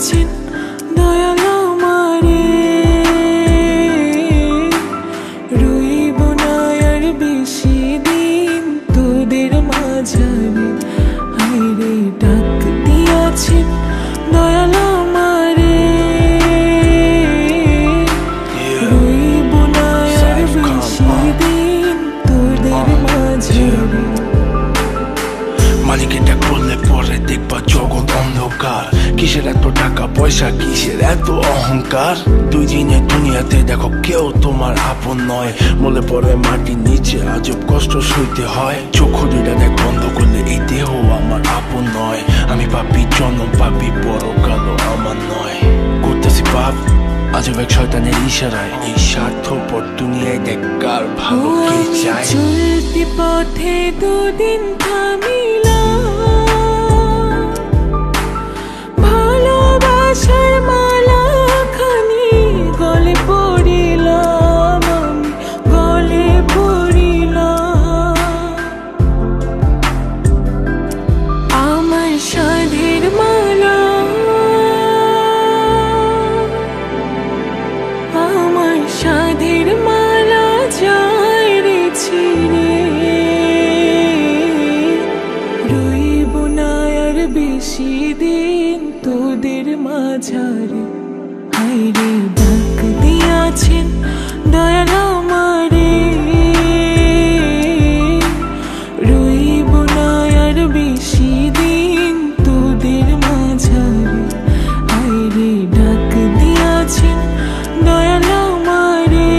দিয়াছেন দয়াল আমারে, রইব না আর বেশি দিন তোদের মাঝারে। হায়রে ডাক দিয়াছেন দয়াল আমারে, রইব না আর বেশি দিন তোদের মাঝারে। মালিকের ডাক বললে পরে দেখবা জগৎ অন্ধকার। কিসের এত টাকা পয়সা, কিসের এত অহংকার? দুই দিনের দুনিয়াতে দেখো কেউ তোমার আপন নয়। মলে পরে মাটির নিচে আজব কষ্ট সইতে হয়। চোখ দুইটা দেখ বন্ধ করলে এই দেহ আমার আপন নয়। আমি পাপী জনম পাপী, বড় কালো আমার নয়। করতেছি পাপ আজব এক শয়তানের ইশারায়। এই স্বার্থপর দুনিয়ায় দেখ কার ভালো কে চায়। চলতি পথে দুদিন থামিলাম, ভালোবাসার মালা খানি গলে পড়িলাম, আমি গলে পড়িলাম। আমার সাধের মালা, আমার সাধের মালা যায় রে ছিঁড়ে, রইব না আর বেশি দিন তোদের মাঝারে। হায়রে ডাক দিয়াছেন দয়াল আমারে, রইব না আর বেশি দিন তোদের মাঝারে। হায়রে ডাক দিয়াছেন দয়াল আমারে,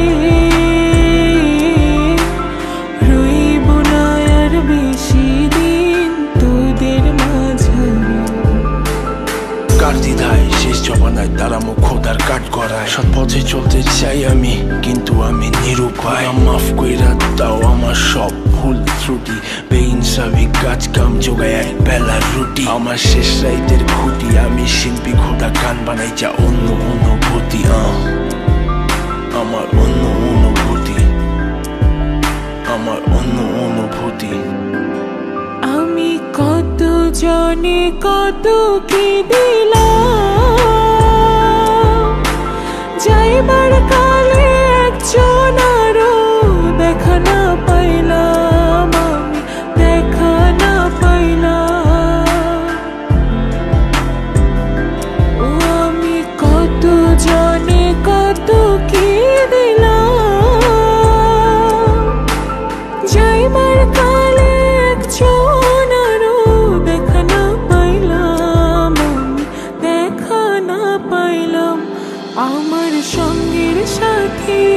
রইব না আর বেশি দিন তোদের মাঝারে। কার দ্বিধায় শেষ জমানায় তারা মুখ খোদার কাট করায়। সৎ পথে চলতে চাই আমি, কিন্তু আমি নিরুপায়। মাফ কইরা দাও আমার সব ভুল ত্রুটি। বেইনসাফি কাজ কাম জোগায় এক বেলার রুটি। আমার শেষ রাইতের খুঁটি, আমি শিল্পী খোদা গান বানাই যা অন্য অনুভূতি। আমার অন্য অনুভূতি, আমার অন্য অনুভূতি। আমি কত জনে কত কি দিলাম, যাইবার কালে একজন আরো দেখা না পাইলাম, আমি দেখা না পাইলাম। ও আমি কত জনে কত কি দিলাম, যাইবার কালে একজন আরো দেখা না পাইলাম, আমি দেখা না পাইলাম। আমার সঙ্গের সাথী,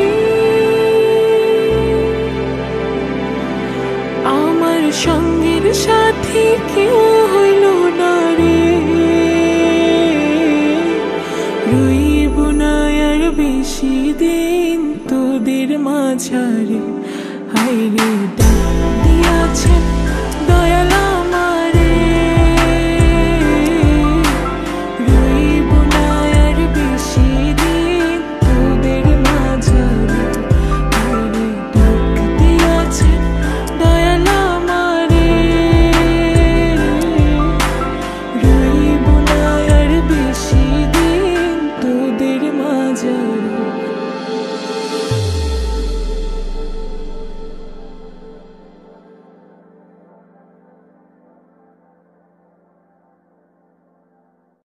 আমার সঙ্গের সাথী কেউ হইল না রে, রইব না আর বেশি দিন তোদের মাঝারে। হায়রে ডাক দিয়াছেন দয়াল